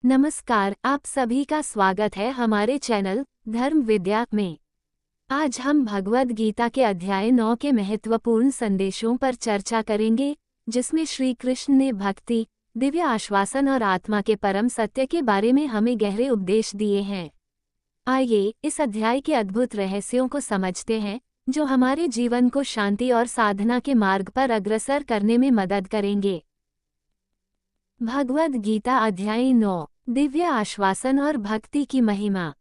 नमस्कार, आप सभी का स्वागत है हमारे चैनल धर्म विद्या में। आज हम भगवद गीता के अध्याय 9 के महत्वपूर्ण संदेशों पर चर्चा करेंगे, जिसमें श्री कृष्ण ने भक्ति, दिव्य आश्वासन और आत्मा के परम सत्य के बारे में हमें गहरे उपदेश दिए हैं। आइए इस अध्याय के अद्भुत रहस्यों को समझते हैं, जो हमारे जीवन को शांति और साधना के मार्ग पर अग्रसर करने में मदद करेंगे। भगवद गीता अध्याय 9, दिव्य आश्वासन और भक्ति की महिमा।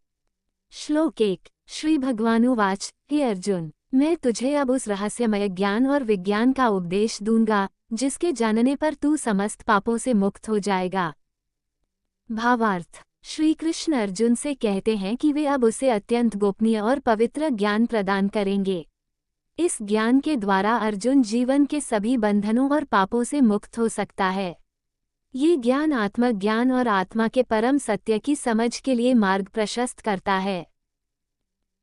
श्लोक 1। श्री भगवानुवाच, हे अर्जुन, मैं तुझे अब उस रहस्यमय ज्ञान और विज्ञान का उपदेश दूंगा, जिसके जानने पर तू समस्त पापों से मुक्त हो जाएगा। भावार्थ। श्री कृष्ण अर्जुन से कहते हैं कि वे अब उसे अत्यंत गोपनीय और पवित्र ज्ञान प्रदान करेंगे। इस ज्ञान के द्वारा अर्जुन जीवन के सभी बंधनों और पापों से मुक्त हो सकता है। ये ज्ञान आत्मज्ञान और आत्मा के परम सत्य की समझ के लिए मार्ग प्रशस्त करता है।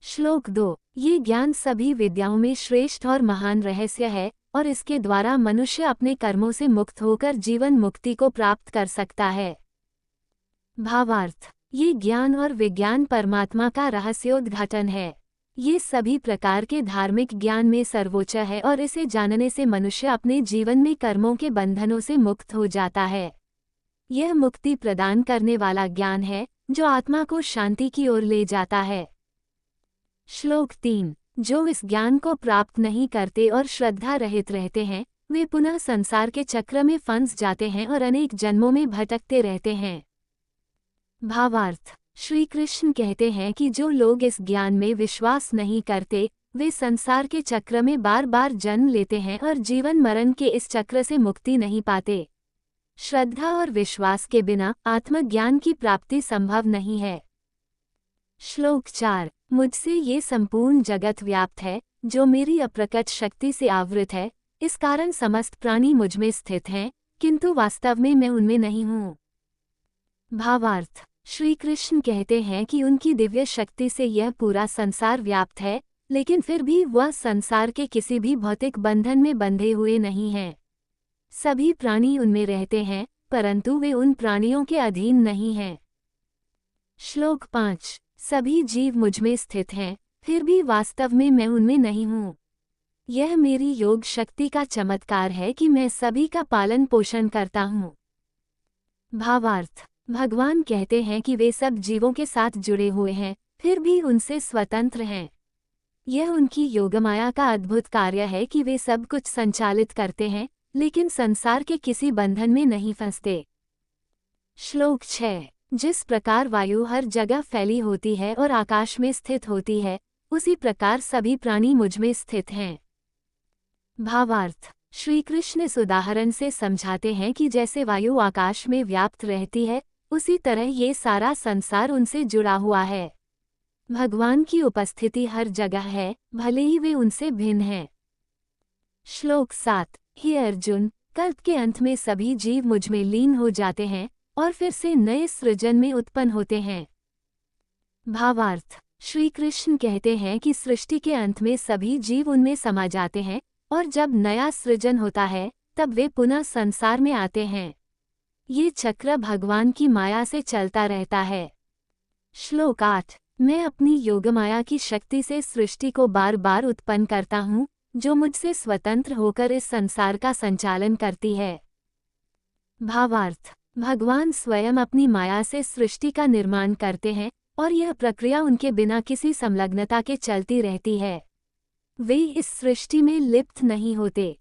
श्लोक 2। ये ज्ञान सभी विद्याओं में श्रेष्ठ और महान रहस्य है, और इसके द्वारा मनुष्य अपने कर्मों से मुक्त होकर जीवन मुक्ति को प्राप्त कर सकता है। भावार्थ। ये ज्ञान और विज्ञान परमात्मा का रहस्योद्घाटन है। ये सभी प्रकार के धार्मिक ज्ञान में सर्वोच्च है और इसे जानने से मनुष्य अपने जीवन में कर्मों के बंधनों से मुक्त हो जाता है। यह मुक्ति प्रदान करने वाला ज्ञान है, जो आत्मा को शांति की ओर ले जाता है। श्लोक 3। जो इस ज्ञान को प्राप्त नहीं करते और श्रद्धा रहित रहते हैं, वे पुनः संसार के चक्र में फंस जाते हैं और अनेक जन्मों में भटकते रहते हैं। भावार्थ। श्री कृष्ण कहते हैं कि जो लोग इस ज्ञान में विश्वास नहीं करते, वे संसार के चक्र में बार बार जन्म लेते हैं और जीवन मरण के इस चक्र से मुक्ति नहीं पाते। श्रद्धा और विश्वास के बिना आत्मज्ञान की प्राप्ति संभव नहीं है। श्लोक 4। मुझसे ये संपूर्ण जगत व्याप्त है, जो मेरी अप्रकट शक्ति से आवृत है, इस कारण समस्त प्राणी मुझमें स्थित हैं, किंतु वास्तव में मैं उनमें नहीं हूँ। भावार्थ। श्री कृष्ण कहते हैं कि उनकी दिव्य शक्ति से यह पूरा संसार व्याप्त है, लेकिन फिर भी वह संसार के किसी भी भौतिक बंधन में बंधे हुए नहीं हैं। सभी प्राणी उनमें रहते हैं, परंतु वे उन प्राणियों के अधीन नहीं हैं। श्लोक 5। सभी जीव मुझमें स्थित हैं, फिर भी वास्तव में मैं उनमें नहीं हूँ। यह मेरी योग शक्ति का चमत्कार है कि मैं सभी का पालन पोषण करता हूँ। भावार्थ। भगवान कहते हैं कि वे सब जीवों के साथ जुड़े हुए हैं, फिर भी उनसे स्वतंत्र हैं। यह उनकी योगमाया का अद्भुत कार्य है कि वे सब कुछ संचालित करते हैं, लेकिन संसार के किसी बंधन में नहीं फंसते। श्लोक 6। जिस प्रकार वायु हर जगह फैली होती है और आकाश में स्थित होती है, उसी प्रकार सभी प्राणी मुझमें स्थित हैं। भावार्थ। श्री कृष्ण इस उदाहरण से समझाते हैं कि जैसे वायु आकाश में व्याप्त रहती है, उसी तरह ये सारा संसार उनसे जुड़ा हुआ है। भगवान की उपस्थिति हर जगह है, भले ही वे उनसे भिन्न हैं। श्लोक 7। हे अर्जुन, कल्प के अंत में सभी जीव मुझमें लीन हो जाते हैं और फिर से नए सृजन में उत्पन्न होते हैं। भावार्थ। श्री कृष्ण कहते हैं कि सृष्टि के अंत में सभी जीव उनमें समा जाते हैं, और जब नया सृजन होता है, तब वे पुनः संसार में आते हैं। ये चक्र भगवान की माया से चलता रहता है। श्लोक 8। मैं अपनी योगमाया की शक्ति से सृष्टि को बार बार उत्पन्न करता हूँ, जो मुझसे स्वतंत्र होकर इस संसार का संचालन करती है। भावार्थ। भगवान स्वयं अपनी माया से सृष्टि का निर्माण करते हैं, और यह प्रक्रिया उनके बिना किसी संलग्नता के चलती रहती है। वे इस सृष्टि में लिप्त नहीं होते।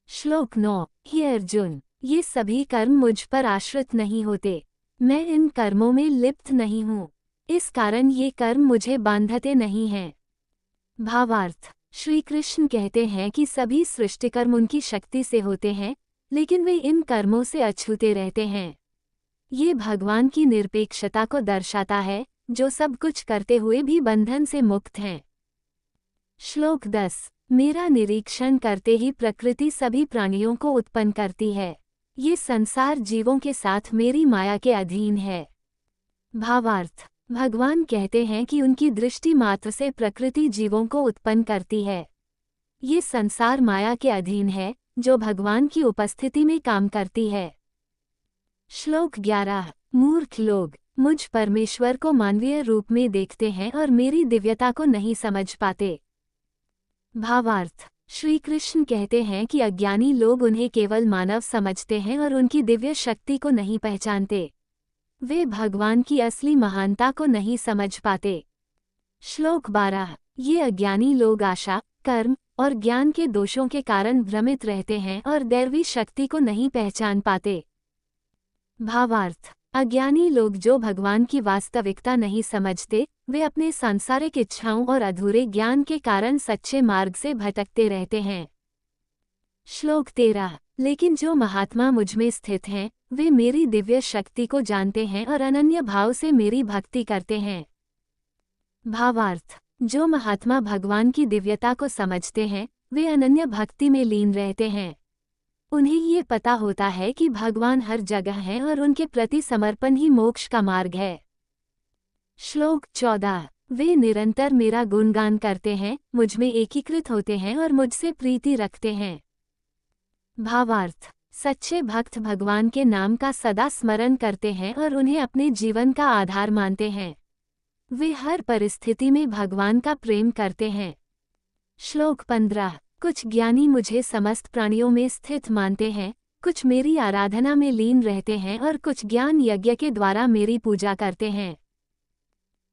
श्लोक 9। हे अर्जुन, ये सभी कर्म मुझ पर आश्रित नहीं होते। मैं इन कर्मों में लिप्त नहीं हूँ, इस कारण ये कर्म मुझे बांधते नहीं हैं। भावार्थ। श्री कृष्ण कहते हैं कि सभी सृष्टिकर्म उनकी शक्ति से होते हैं, लेकिन वे इन कर्मों से अछूते रहते हैं। ये भगवान की निरपेक्षता को दर्शाता है, जो सब कुछ करते हुए भी बंधन से मुक्त हैं। श्लोक 10। मेरा निरीक्षण करते ही प्रकृति सभी प्राणियों को उत्पन्न करती है। ये संसार जीवों के साथ मेरी माया के अधीन है। भावार्थ। भगवान कहते हैं कि उनकी दृष्टि मात्र से प्रकृति जीवों को उत्पन्न करती है। ये संसार माया के अधीन है, जो भगवान की उपस्थिति में काम करती है। श्लोक 11। मूर्ख लोग मुझ परमेश्वर को मानवीय रूप में देखते हैं और मेरी दिव्यता को नहीं समझ पाते। भावार्थ। श्री कृष्ण कहते हैं कि अज्ञानी लोग उन्हें केवल मानव समझते हैं और उनकी दिव्य शक्ति को नहीं पहचानते। वे भगवान की असली महानता को नहीं समझ पाते। श्लोक 12। ये अज्ञानी लोग आशा, कर्म और ज्ञान के दोषों के कारण भ्रमित रहते हैं और दैवी शक्ति को नहीं पहचान पाते। भावार्थ। अज्ञानी लोग जो भगवान की वास्तविकता नहीं समझते, वे अपने सांसारिक इच्छाओं और अधूरे ज्ञान के कारण सच्चे मार्ग से भटकते रहते हैं। श्लोक 13। लेकिन जो महात्मा मुझमें स्थित हैं, वे मेरी दिव्य शक्ति को जानते हैं और अनन्य भाव से मेरी भक्ति करते हैं। भावार्थ। जो महात्मा भगवान की दिव्यता को समझते हैं, वे अनन्य भक्ति में लीन रहते हैं। उन्हें ये पता होता है कि भगवान हर जगह हैं और उनके प्रति समर्पण ही मोक्ष का मार्ग है। श्लोक 14। वे निरंतर मेरा गुणगान करते हैं, मुझमें एकीकृत होते हैं और मुझसे प्रीति रखते हैं। भावार्थ। सच्चे भक्त भगवान के नाम का सदा स्मरण करते हैं और उन्हें अपने जीवन का आधार मानते हैं। वे हर परिस्थिति में भगवान का प्रेम करते हैं। श्लोक 15। कुछ ज्ञानी मुझे समस्त प्राणियों में स्थित मानते हैं, कुछ मेरी आराधना में लीन रहते हैं और कुछ ज्ञान यज्ञ के द्वारा मेरी पूजा करते हैं।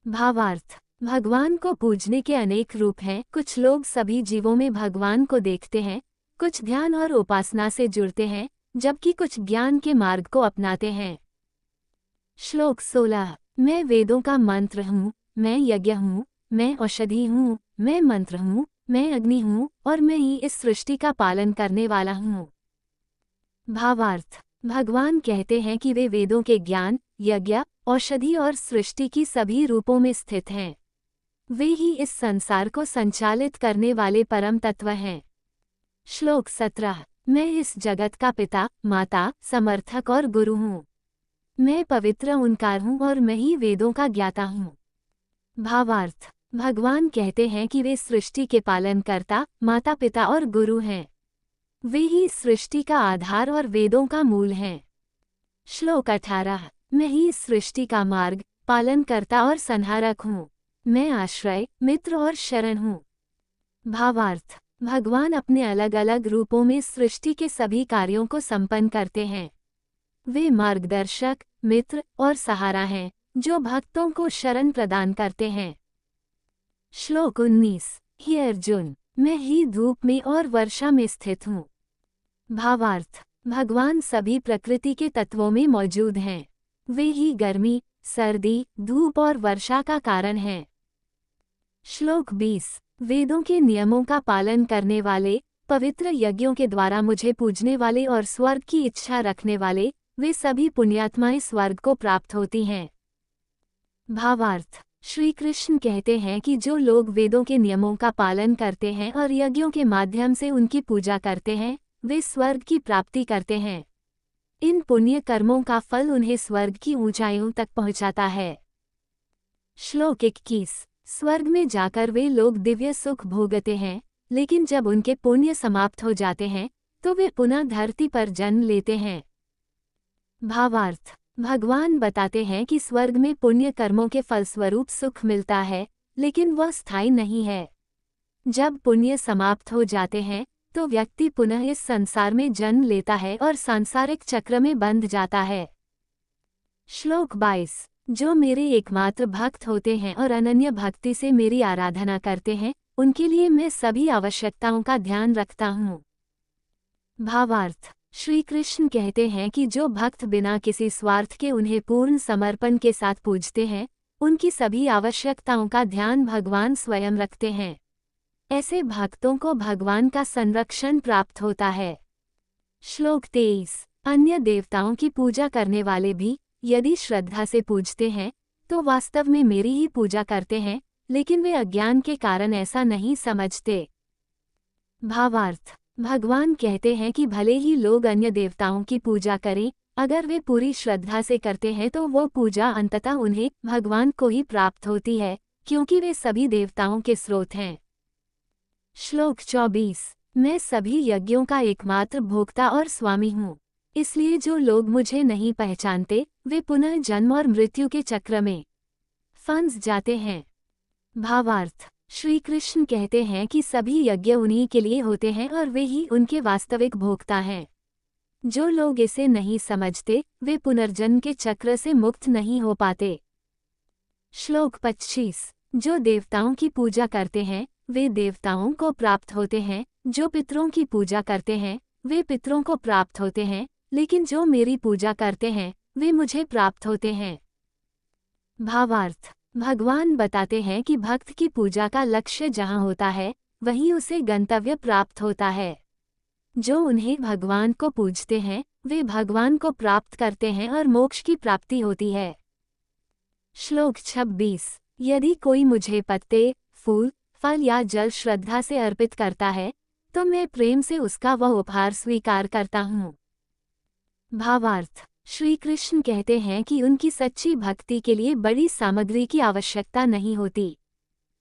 भावार्थ। भगवान को पूजने के अनेक रूप हैं। कुछ लोग सभी जीवों में भगवान को देखते हैं, कुछ ध्यान और उपासना से जुड़ते हैं, जबकि कुछ ज्ञान के मार्ग को अपनाते हैं। श्लोक 16। मैं वेदों का मंत्र हूँ, मैं यज्ञ हूँ, मैं औषधि हूँ, मैं मंत्र हूँ, मैं अग्नि हूँ और मैं ही इस सृष्टि का पालन करने वाला हूँ। भावार्थ। भगवान कहते हैं कि वे वेदों के ज्ञान, यज्ञ, औषधि और सृष्टि की सभी रूपों में स्थित हैं। वे ही इस संसार को संचालित करने वाले परम तत्व हैं। श्लोक 17। मैं इस जगत का पिता, माता, समर्थक और गुरु हूँ। मैं पवित्र ओंकार हूँ और मैं ही वेदों का ज्ञाता हूँ। भावार्थ। भगवान कहते हैं कि वे सृष्टि के पालनकर्ता, माता पिता और गुरु हैं। वे ही सृष्टि का आधार और वेदों का मूल हैं। श्लोक 18। मैं ही सृष्टि का मार्ग, पालनकर्ता और संहारक हूँ। मैं आश्रय, मित्र और शरण हूँ। भावार्थ। भगवान अपने अलग अलग रूपों में सृष्टि के सभी कार्यों को संपन्न करते हैं। वे मार्गदर्शक, मित्र और सहारा हैं, जो भक्तों को शरण प्रदान करते हैं। श्लोक 19। हे अर्जुन, मैं ही धूप में और वर्षा में स्थित हूँ। भावार्थ। भगवान सभी प्रकृति के तत्वों में मौजूद हैं। वे ही गर्मी, सर्दी, धूप और वर्षा का कारण हैं। श्लोक 20। वेदों के नियमों का पालन करने वाले, पवित्र यज्ञों के द्वारा मुझे पूजने वाले और स्वर्ग की इच्छा रखने वाले, वे सभी पुण्यात्माएं स्वर्ग को प्राप्त होती हैं। भावार्थ। श्री कृष्ण कहते हैं कि जो लोग वेदों के नियमों का पालन करते हैं और यज्ञों के माध्यम से उनकी पूजा करते हैं, वे स्वर्ग की प्राप्ति करते हैं। इन पुण्य कर्मों का फल उन्हें स्वर्ग की ऊंचाइयों तक पहुंचाता है। श्लोक 21। स्वर्ग में जाकर वे लोग दिव्य सुख भोगते हैं, लेकिन जब उनके पुण्य समाप्त हो जाते हैं, तो वे पुनः धरती पर जन्म लेते हैं। भावार्थ। भगवान बताते हैं कि स्वर्ग में पुण्य कर्मों के फलस्वरूप सुख मिलता है, लेकिन वह स्थायी नहीं है। जब पुण्य समाप्त हो जाते हैं, तो व्यक्ति पुनः इस संसार में जन्म लेता है और सांसारिक चक्र में बंध जाता है। श्लोक 22। जो मेरे एकमात्र भक्त होते हैं और अनन्य भक्ति से मेरी आराधना करते हैं, उनके लिए मैं सभी आवश्यकताओं का ध्यान रखता हूँ। भावार्थ। श्री कृष्ण कहते हैं कि जो भक्त बिना किसी स्वार्थ के उन्हें पूर्ण समर्पण के साथ पूजते हैं, उनकी सभी आवश्यकताओं का ध्यान भगवान स्वयं रखते हैं। ऐसे भक्तों को भगवान का संरक्षण प्राप्त होता है। श्लोक 23। अन्य देवताओं की पूजा करने वाले भी, यदि श्रद्धा से पूजते हैं, तो वास्तव में मेरी ही पूजा करते हैं, लेकिन वे अज्ञान के कारण ऐसा नहीं समझते। भावार्थ। भगवान कहते हैं कि भले ही लोग अन्य देवताओं की पूजा करें, अगर वे पूरी श्रद्धा से करते हैं तो वो पूजा अंततः उन्हें भगवान को ही प्राप्त होती है, क्योंकि वे सभी देवताओं के स्रोत हैं। श्लोक 24। मैं सभी यज्ञों का एकमात्र भोक्ता और स्वामी हूँ। इसलिए जो लोग मुझे नहीं पहचानते वे पुनः जन्म और मृत्यु के चक्र में फंस जाते हैं। भावार्थ, श्री कृष्ण कहते हैं कि सभी यज्ञ उन्हीं के लिए होते हैं और वे ही उनके वास्तविक भोक्ता हैं। जो लोग इसे नहीं समझते वे पुनर्जन्म के चक्र से मुक्त नहीं हो पाते। श्लोक 25। जो देवताओं की पूजा करते हैं वे देवताओं को प्राप्त होते हैं, जो पितरों की पूजा करते हैं वे पितरों को प्राप्त होते हैं, लेकिन जो मेरी पूजा करते हैं वे मुझे प्राप्त होते हैं। भावार्थ, भगवान बताते हैं कि भक्त की पूजा का लक्ष्य जहाँ होता है वहीं उसे गंतव्य प्राप्त होता है। जो उन्हें भगवान को पूजते हैं वे भगवान को प्राप्त करते हैं और मोक्ष की प्राप्ति होती है। श्लोक 26। यदि कोई मुझे पत्ते, फूल, फल या जल श्रद्धा से अर्पित करता है तो मैं प्रेम से उसका वह उपहार स्वीकार करता हूँ। भावार्थ, श्री कृष्ण कहते हैं कि उनकी सच्ची भक्ति के लिए बड़ी सामग्री की आवश्यकता नहीं होती।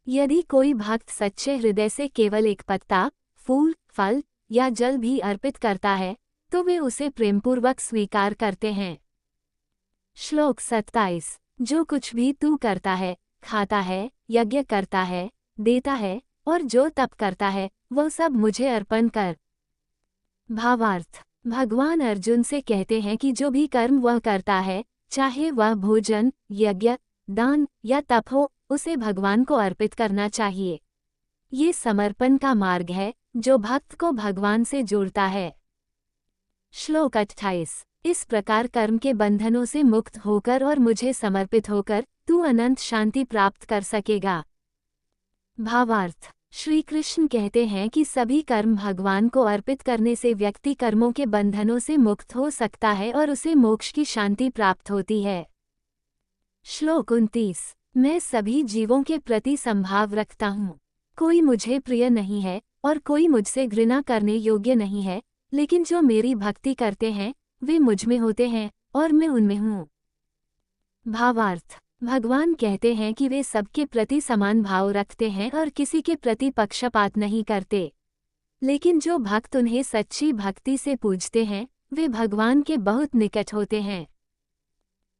यदि कोई भक्त सच्चे हृदय से केवल एक पत्ता, फूल, फल या जल भी अर्पित करता है तो वे उसे प्रेमपूर्वक स्वीकार करते हैं। श्लोक 27। जो कुछ भी तू करता है, खाता है, यज्ञ करता है, देता है और जो तप करता है वह सब मुझे अर्पण कर। भावार्थ, भगवान अर्जुन से कहते हैं कि जो भी कर्म वह करता है, चाहे वह भोजन, यज्ञ, दान या तप हो, उसे भगवान को अर्पित करना चाहिए। ये समर्पण का मार्ग है जो भक्त को भगवान से जोड़ता है। श्लोक 28। इस प्रकार कर्म के बंधनों से मुक्त होकर और मुझे समर्पित होकर तू अनंत शांति प्राप्त कर सकेगा। भावार्थ, श्री कृष्ण कहते हैं कि सभी कर्म भगवान को अर्पित करने से व्यक्ति कर्मों के बंधनों से मुक्त हो सकता है और उसे मोक्ष की शांति प्राप्त होती है। श्लोक 29। मैं सभी जीवों के प्रति संभाव रखता हूँ। कोई मुझे प्रिय नहीं है और कोई मुझसे घृणा करने योग्य नहीं है, लेकिन जो मेरी भक्ति करते हैं वे मुझमें होते हैं और मैं उनमें हूँ। भावार्थ, भगवान कहते हैं कि वे सबके प्रति समान भाव रखते हैं और किसी के प्रति पक्षपात नहीं करते, लेकिन जो भक्त उन्हें सच्ची भक्ति से पूजते हैं वे भगवान के बहुत निकट होते हैं।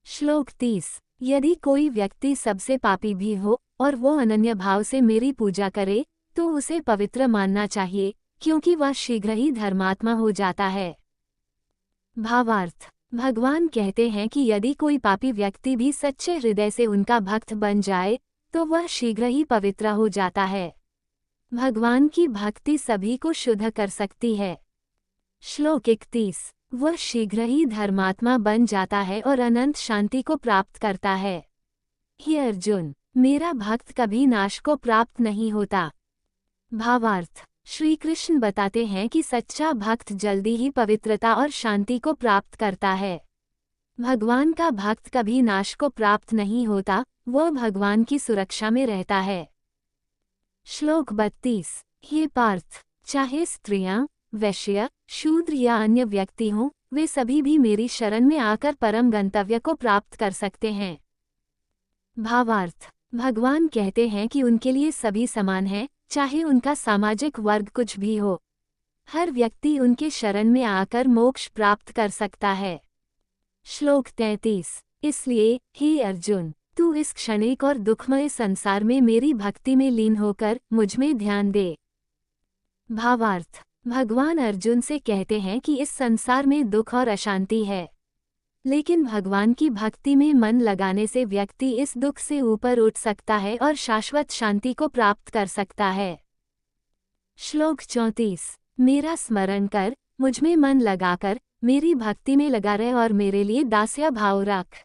श्लोक 30। यदि कोई व्यक्ति सबसे पापी भी हो और वो अनन्य भाव से मेरी पूजा करे तो उसे पवित्र मानना चाहिए, क्योंकि वह शीघ्र ही धर्मात्मा हो जाता है। भावार्थ, भगवान कहते हैं कि यदि कोई पापी व्यक्ति भी सच्चे हृदय से उनका भक्त बन जाए तो वह शीघ्र ही पवित्र हो जाता है। भगवान की भक्ति सभी को शुद्ध कर सकती है। श्लोक 31। वह शीघ्र ही धर्मात्मा बन जाता है और अनंत शांति को प्राप्त करता है। हे अर्जुन, मेरा भक्त कभी नाश को प्राप्त नहीं होता। भावार्थ, श्री कृष्ण बताते हैं कि सच्चा भक्त जल्दी ही पवित्रता और शांति को प्राप्त करता है। भगवान का भक्त कभी नाश को प्राप्त नहीं होता, वह भगवान की सुरक्षा में रहता है। श्लोक 32। हे पार्थ, चाहे स्त्रियां, वैश्य, शूद्र या अन्य व्यक्ति हों, वे सभी भी मेरी शरण में आकर परम गंतव्य को प्राप्त कर सकते हैं। भावार्थ, भगवान कहते हैं कि उनके लिए सभी समान हैं, चाहे उनका सामाजिक वर्ग कुछ भी हो। हर व्यक्ति उनके शरण में आकर मोक्ष प्राप्त कर सकता है। श्लोक 33। इसलिए हे अर्जुन, तू इस क्षणिक और दुखमय संसार में मेरी भक्ति में लीन होकर मुझमें ध्यान दे। भावार्थ, भगवान अर्जुन से कहते हैं कि इस संसार में दुख और अशांति है, लेकिन भगवान की भक्ति में मन लगाने से व्यक्ति इस दुख से ऊपर उठ सकता है और शाश्वत शांति को प्राप्त कर सकता है। श्लोक 34। मेरा स्मरण कर, मुझमें मन लगाकर मेरी भक्ति में लगा रहे और मेरे लिए दास्य भाव रख।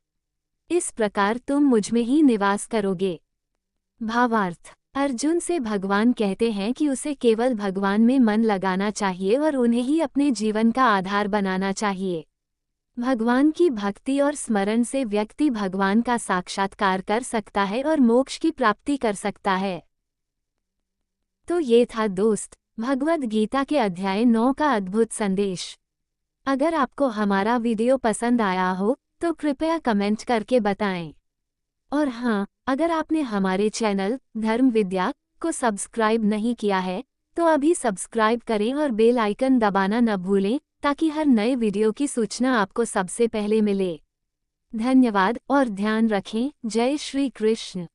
इस प्रकार तुम मुझमें ही निवास करोगे। भावार्थ, अर्जुन से भगवान कहते हैं कि उसे केवल भगवान में मन लगाना चाहिए और उन्हें ही अपने जीवन का आधार बनाना चाहिए। भगवान की भक्ति और स्मरण से व्यक्ति भगवान का साक्षात्कार कर सकता है और मोक्ष की प्राप्ति कर सकता है। तो ये था दोस्त भगवद गीता के अध्याय 9 का अद्भुत संदेश। अगर आपको हमारा वीडियो पसंद आया हो तो कृपया कमेंट करके बताएं। और हाँ, अगर आपने हमारे चैनल धर्म विद्या को सब्सक्राइब नहीं किया है तो अभी सब्सक्राइब करें और बेल आइकन दबाना न भूलें ताकि हर नए वीडियो की सूचना आपको सबसे पहले मिले। धन्यवाद और ध्यान रखें। जय श्री कृष्ण।